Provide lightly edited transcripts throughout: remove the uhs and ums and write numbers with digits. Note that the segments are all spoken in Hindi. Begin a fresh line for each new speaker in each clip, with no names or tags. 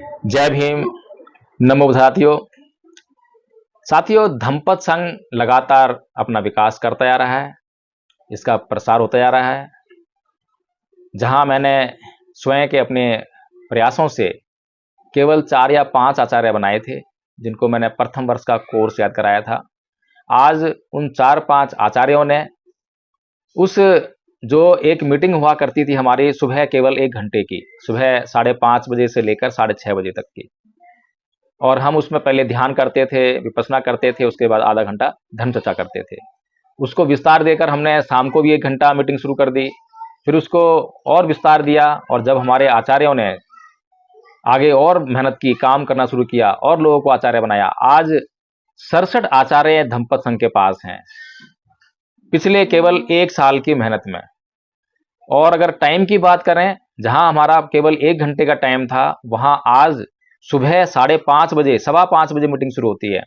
जय भीम। नमो साथियों। धम्मपद संघ लगातार अपना विकास करता जा रहा है, इसका प्रसार होता जा रहा है। जहां मैंने स्वयं के अपने प्रयासों से केवल 4 या 5 आचार्य बनाए थे, जिनको मैंने प्रथम वर्ष का कोर्स याद कराया था। आज उन 4-5 आचार्यों ने उस जो एक मीटिंग हुआ करती थी हमारी सुबह केवल 1 घंटे की, सुबह 5:30 बजे से लेकर 6:30 बजे तक की, और हम उसमें पहले ध्यान करते थे, विपश्यना करते थे, उसके बाद आधा घंटा धर्म चर्चा करते थे। उसको विस्तार देकर हमने शाम को भी 1 घंटा मीटिंग शुरू कर दी, फिर उसको और विस्तार दिया। और जब हमारे आचार्यों ने आगे और मेहनत की, काम करना शुरू किया और लोगों को आचार्य बनाया, आज 67 आचार्य धम्मपद संघ के पास हैं, पिछले केवल 1 साल की मेहनत में। और अगर टाइम की बात करें, जहां हमारा केवल 1 घंटे का टाइम था, वहां आज सुबह 5:30 बजे, 5:15 बजे मीटिंग शुरू होती है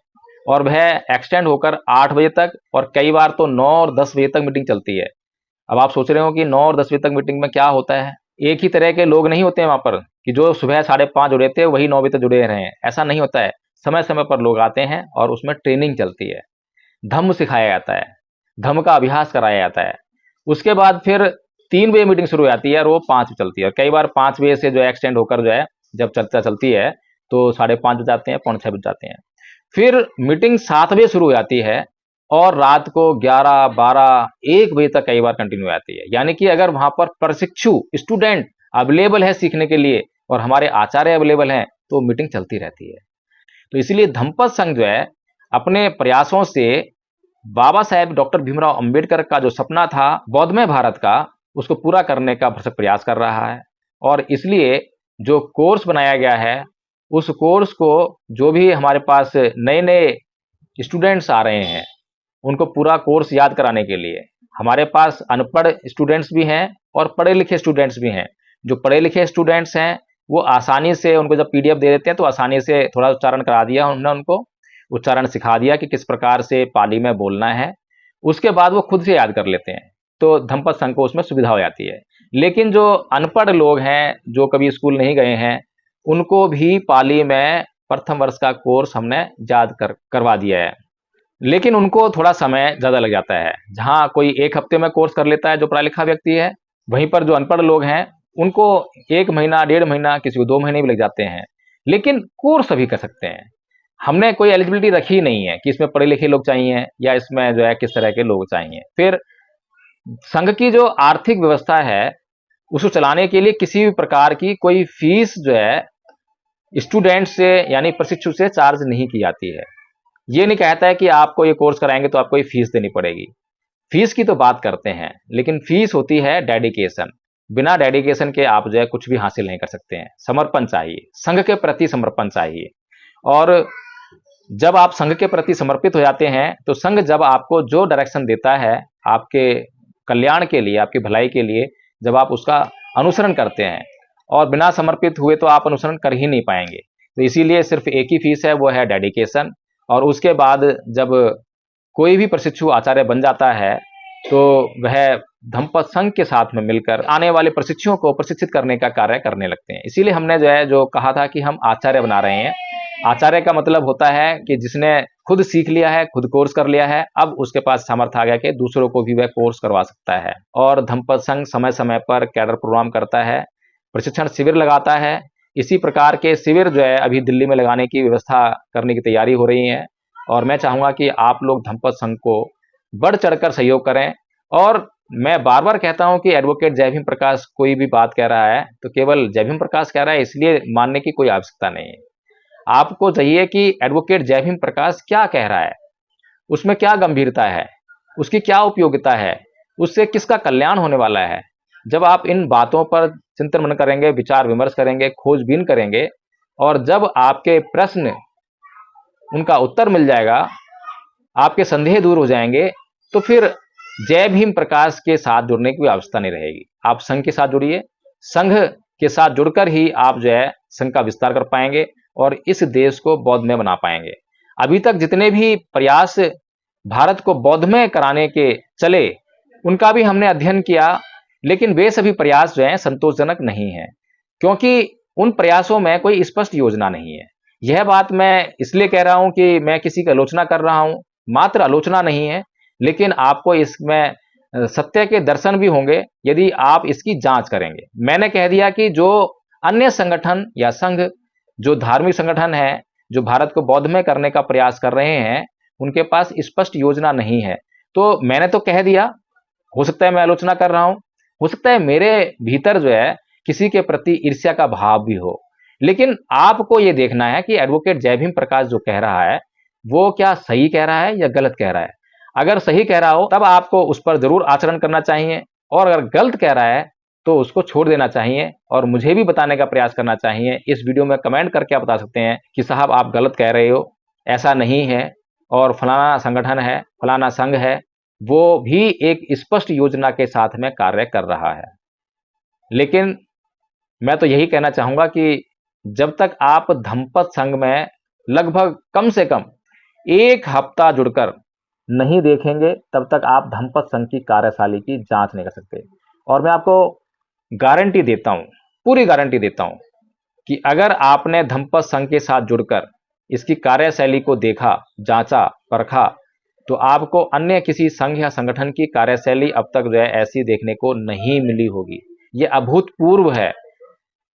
और वह एक्सटेंड होकर 8 बजे तक, और कई बार तो 9 और 10 बजे तक मीटिंग चलती है। अब आप सोच रहे हो कि 9 और 10 बजे तक मीटिंग में क्या होता है। एक ही तरह के लोग नहीं होते हैं वहां पर कि जो सुबह 5:30 जुड़े थे वही 9 बजे तक जुड़े रहे हैं, ऐसा नहीं होता है। समय समय पर लोग आते हैं और उसमें ट्रेनिंग चलती है, धम्म सिखाया जाता है, धम्म का अभ्यास कराया जाता है। उसके बाद फिर 3 बजे मीटिंग शुरू हो जाती है और वो 5 बजे चलती है, और कई बार 5 बजे से जो है एक्सटेंड होकर जो है जब चर्चा चलती है तो 5:30 बज जाते हैं, 5:45 बज जाते हैं। फिर मीटिंग 7 बजे शुरू हो जाती है और रात को 11, 12, 1 बजे तक कई बार कंटिन्यू हो जाती है। यानी कि अगर वहां पर प्रशिक्षु स्टूडेंट अवेलेबल है सीखने के लिए और हमारे आचार्य अवेलेबल हैं, तो मीटिंग चलती रहती है। तो इसलिए धम्मपद संघ जो है अपने प्रयासों से बाबा साहेब डॉक्टर भीमराव अंबेडकर का जो सपना था बौद्धमय भारत का, उसको पूरा करने का भरसक प्रयास कर रहा है। और इसलिए जो कोर्स बनाया गया है, उस कोर्स को जो भी हमारे पास नए नए स्टूडेंट्स आ रहे हैं, उनको पूरा कोर्स याद कराने के लिए हमारे पास अनपढ़ स्टूडेंट्स भी हैं और पढ़े लिखे स्टूडेंट्स भी हैं। जो पढ़े लिखे स्टूडेंट्स हैं वो आसानी से, उनको जब पीडीएफ दे देते हैं तो आसानी से थोड़ा उच्चारण करा दिया हमने, उनको उच्चारण सिखा दिया कि किस प्रकार से पाली में बोलना है। उसके बाद वो खुद से याद कर लेते हैं, तो धम्मपद संघ को उसमें सुविधा हो जाती है। लेकिन जो अनपढ़ लोग हैं, जो कभी स्कूल नहीं गए हैं, उनको भी पाली में प्रथम वर्ष का कोर्स हमने याद करवा दिया है। लेकिन उनको थोड़ा समय ज़्यादा लग जाता है। जहाँ कोई 1 हफ्ते में कोर्स कर लेता है जो पढ़ा लिखा व्यक्ति है, वहीं पर जो अनपढ़ लोग हैं उनको 1 महीना, 1.5 महीना, किसी को 2 महीने भी लग जाते हैं। लेकिन कोर्स सभी कर सकते हैं। हमने कोई एलिजिबिलिटी रखी नहीं है कि इसमें पढ़े लिखे लोग चाहिए या इसमें जो है किस तरह के लोग चाहिए। फिर संघ की जो आर्थिक व्यवस्था है, उसको चलाने के लिए किसी भी प्रकार की कोई फीस जो है स्टूडेंट से यानी प्रशिक्षु से चार्ज नहीं की जाती है। ये नहीं कहता है कि आपको ये कोर्स कराएंगे तो आपको ये फीस देनी पड़ेगी। फीस की तो बात करते हैं, लेकिन फीस होती है डेडिकेशन। बिना डेडिकेशन के आप जो है कुछ भी हासिल नहीं कर सकते हैं। समर्पण चाहिए, संघ के प्रति समर्पण चाहिए। और जब आप संघ के प्रति समर्पित हो जाते हैं, तो संघ जब आपको जो डायरेक्शन देता है आपके कल्याण के लिए, आपकी भलाई के लिए, जब आप उसका अनुसरण करते हैं, और बिना समर्पित हुए तो आप अनुसरण कर ही नहीं पाएंगे। तो इसीलिए सिर्फ एक ही फीस है, वो है डेडिकेशन। और उसके बाद जब कोई भी प्रशिक्षु आचार्य बन जाता है, तो वह धम्मपद संघ के साथ में मिलकर आने वाले प्रशिक्षुओं को प्रशिक्षित करने का कार्य करने लगते हैं। इसीलिए हमने जो कहा था कि हम आचार्य बना रहे हैं। आचार्य का मतलब होता है कि जिसने खुद सीख लिया है, खुद कोर्स कर लिया है, अब उसके पास सामर्थ्य आ गया कि दूसरों को भी वह कोर्स करवा सकता है। और धम्मपद संघ समय समय पर कैडर प्रोग्राम करता है, प्रशिक्षण शिविर लगाता है। इसी प्रकार के शिविर जो है अभी दिल्ली में लगाने की व्यवस्था करने की तैयारी हो रही है। और मैं चाहूँगा कि आप लोग धम्मपद संघ को बढ़ चढ़कर सहयोग करें। और मैं बार बार कहता हूं कि एडवोकेट जय भीम प्रकाश कोई भी बात कह रहा है तो केवल जय भीम प्रकाश कह रहा है इसलिए मानने की कोई आवश्यकता नहीं है। आपको चाहिए कि एडवोकेट जय भीम प्रकाश क्या कह रहा है, उसमें क्या गंभीरता है, उसकी क्या उपयोगिता है, उससे किसका कल्याण होने वाला है। जब आप इन बातों पर चिंतन मनन करेंगे, विचार विमर्श करेंगे, खोजबीन करेंगे, और जब आपके प्रश्न उनका उत्तर मिल जाएगा, आपके संदेह दूर हो जाएंगे, तो फिर जय भीम प्रकाश के साथ जुड़ने की आवश्यकता नहीं रहेगी। आप संघ के साथ जुड़िए, संघ के साथ जुड़कर ही आप जो है संघ का विस्तार कर पाएंगे और इस देश को बौद्धमय बना पाएंगे। अभी तक जितने भी प्रयास भारत को बौद्धमय कराने के चले, उनका भी हमने अध्ययन किया, लेकिन वे सभी प्रयास जो हैं संतोषजनक नहीं है, क्योंकि उन प्रयासों में कोई स्पष्ट योजना नहीं है। यह बात मैं इसलिए कह रहा हूं कि मैं किसी की आलोचना कर रहा हूं, मात्र आलोचना नहीं है, लेकिन आपको इसमें सत्य के दर्शन भी होंगे यदि आप इसकी जांच करेंगे। मैंने कह दिया कि जो अन्य संगठन या संघ, जो धार्मिक संगठन है, जो भारत को बौद्धमय करने का प्रयास कर रहे हैं, उनके पास स्पष्ट योजना नहीं है। तो मैंने तो कह दिया, हो सकता है मैं आलोचना कर रहा हूं, हो सकता है मेरे भीतर जो है किसी के प्रति ईर्ष्या का भाव भी हो, लेकिन आपको यह देखना है कि एडवोकेट जय भीम प्रकाश जो कह रहा है वो क्या सही कह रहा है या गलत कह रहा है। अगर सही कह रहा हो तब आपको उस पर जरूर आचरण करना चाहिए, और अगर गलत कह रहा है तो उसको छोड़ देना चाहिए और मुझे भी बताने का प्रयास करना चाहिए। इस वीडियो में कमेंट करके आप बता सकते हैं कि साहब आप गलत कह रहे हो, ऐसा नहीं है, और फलाना संगठन है, फलाना संघ है, वो भी एक स्पष्ट योजना के साथ में कार्य कर रहा है। लेकिन मैं तो यही कहना चाहूंगा कि जब तक आप धम्मपद संघ में लगभग कम से कम 1 हफ्ता जुड़कर नहीं देखेंगे, तब तक आप धम्मपद संघ की कार्यशैली की जांच नहीं कर सकते। और मैं आपको गारंटी देता हूं, पूरी गारंटी देता हूं कि अगर आपने धम्मपद संघ के साथ जुड़कर इसकी कार्यशैली को देखा, जांचा, परखा, तो आपको अन्य किसी संघ या संगठन की कार्यशैली अब तक जो है ऐसी देखने को नहीं मिली होगी। ये अभूतपूर्व है।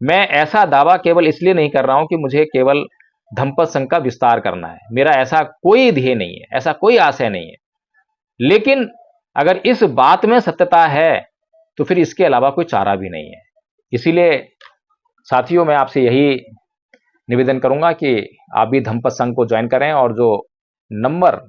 मैं ऐसा दावा केवल इसलिए नहीं कर रहा हूं कि मुझे केवल धम्मपद संघ का विस्तार करना है, मेरा ऐसा कोई ध्येय नहीं है, ऐसा कोई आशय नहीं है। लेकिन अगर इस बात में सत्यता है तो फिर इसके अलावा कोई चारा भी नहीं है। इसीलिए साथियों, मैं आपसे यही निवेदन करूंगा कि आप भी धम्मपद संघ को ज्वाइन करें, और जो नंबर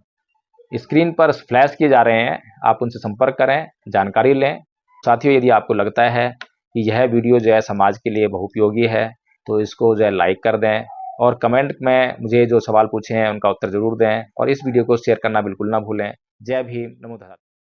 स्क्रीन पर फ्लैश किए जा रहे हैं आप उनसे संपर्क करें, जानकारी लें। साथियों, यदि आपको लगता है कि यह वीडियो जो है समाज के लिए बहुपयोगी है तो इसको जो है लाइक कर दें, और कमेंट में मुझे जो सवाल पूछे हैं उनका उत्तर जरूर दें, और इस वीडियो को शेयर करना बिल्कुल ना भूलें। जय भीम, नमो बुद्धाय।